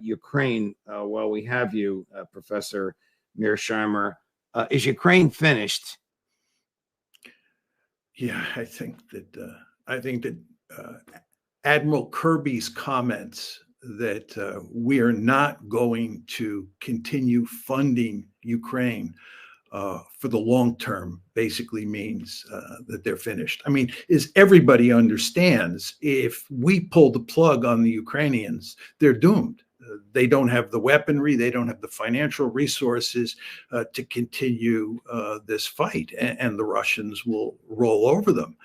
Ukraine, while we have you, Professor Mearsheimer. Is Ukraine finished? Yeah, I think that Admiral Kirby's comments that we are not going to continue funding Ukraine for the long term basically means that they're finished. I mean, as everybody understands, if we pull the plug on the Ukrainians, they're doomed. They don't have the weaponry, they don't have the financial resources to continue this fight, and the Russians will roll over them.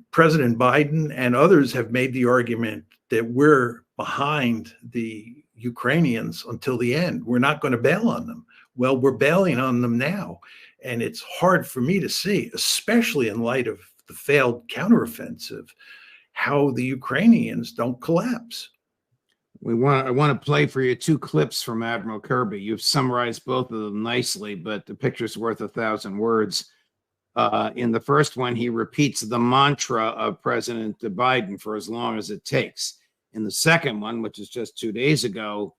President Biden and others have made the argument that we're behind the Ukrainians until the end. We're not going to bail on them. Well, we're bailing on them now. And it's hard for me to see, especially in light of the failed counteroffensive, how the Ukrainians don't collapse. I want to play for you two clips from Admiral Kirby. You've summarized both of them nicely, but the picture's worth 1,000 words. In the first one, he repeats the mantra of President Biden for as long as it takes. In the second one, which is just 2 days ago,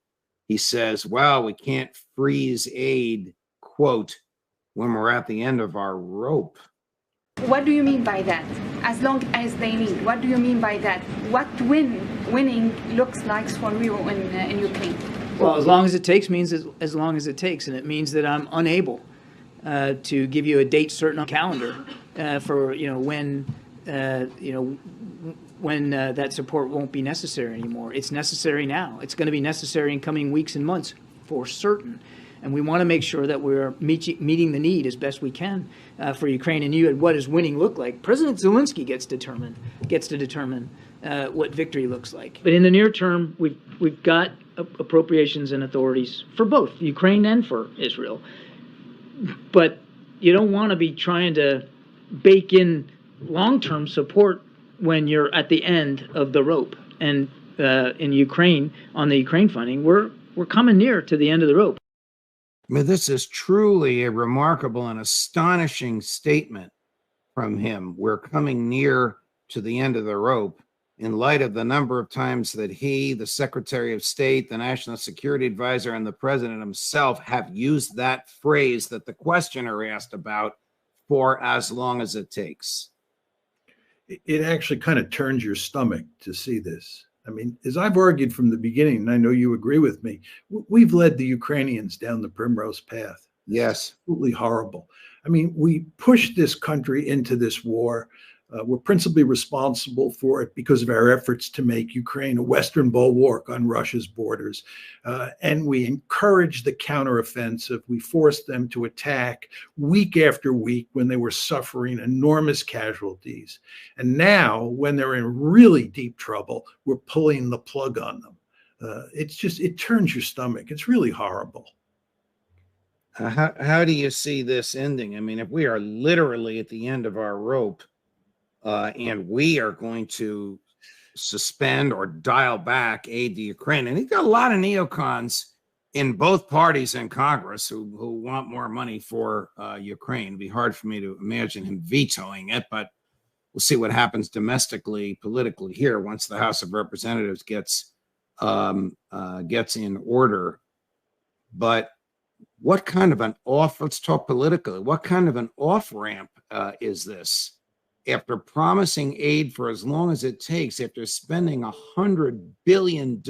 he says, well, we can't freeze aid, quote, when we're at the end of our rope. What do you mean by that? As long as they need. What do you mean by that? What winning looks like for you in Ukraine? Well, as long as it takes means as long as it takes, and it means that I'm unable to give you a date certain on calendar for when that support won't be necessary anymore. It's necessary now. It's going to be necessary in coming weeks and months for certain. And we want to make sure that we're meeting the need as best we can for Ukraine. And what does winning look like? President Zelensky gets to determine what victory looks like. But in the near term, we've got appropriations and authorities for both Ukraine and for Israel. But you don't want to be trying to bake in long-term support when you're at the end of the rope. And in Ukraine, on the Ukraine funding, we're coming near to the end of the rope. I mean, this is truly a remarkable and astonishing statement from him. We're coming near to the end of the rope in light of the number of times that he, the Secretary of State, the National Security Advisor, and the President himself have used that phrase that the questioner asked about, for as long as it takes. It actually kind of turns your stomach to see this. I mean, as I've argued from the beginning, and I know you agree with me, we've led the Ukrainians down the primrose path. Yes. Absolutely horrible. I mean, we pushed this country into this war. We're principally responsible for it because of our efforts to make Ukraine a Western bulwark on Russia's borders. And we encouraged the counteroffensive. We forced them to attack week after week when they were suffering enormous casualties. And now, when they're in really deep trouble, we're pulling the plug on them. It turns your stomach. It's really horrible. How do you see this ending? I mean, if we are literally at the end of our rope, and we are going to suspend or dial back aid to Ukraine. And he's got a lot of neocons in both parties in Congress who want more money for Ukraine. It'd be hard for me to imagine him vetoing it, but we'll see what happens domestically, politically here once the House of Representatives gets in order. But what kind of an let's talk politically, what kind of an off-ramp is this? After promising aid for as long as it takes, after spending $100 billion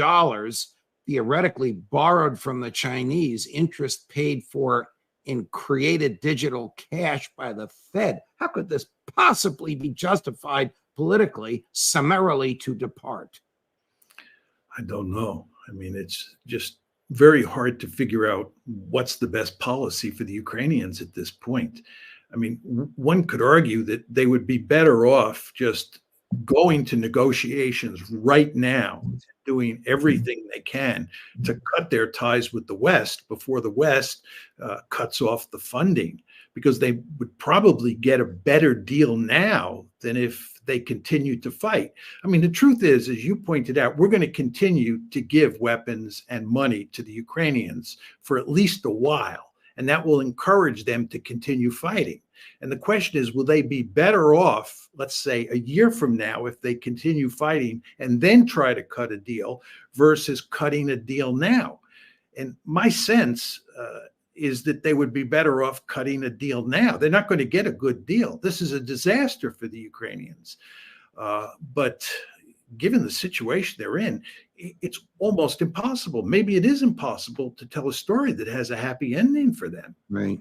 theoretically borrowed from the Chinese, interest paid for in created digital cash by the Fed, how could this possibly be justified politically, summarily to depart? I don't know. I mean, it's just very hard to figure out what's the best policy for the Ukrainians at this point. I mean, one could argue that they would be better off just going to negotiations right now, doing everything they can to cut their ties with the West before the West cuts off the funding, because they would probably get a better deal now than if they continue to fight. I mean, the truth is, as you pointed out, we're going to continue to give weapons and money to the Ukrainians for at least a while. And that will encourage them to continue fighting. And the question is, will they be better off, let's say, a year from now if they continue fighting and then try to cut a deal versus cutting a deal now? And my sense is that they would be better off cutting a deal now. They're not going to get a good deal. This is a disaster for the Ukrainians. But given the situation they're in, it's almost impossible. Maybe it is impossible to tell a story that has a happy ending for them. Right.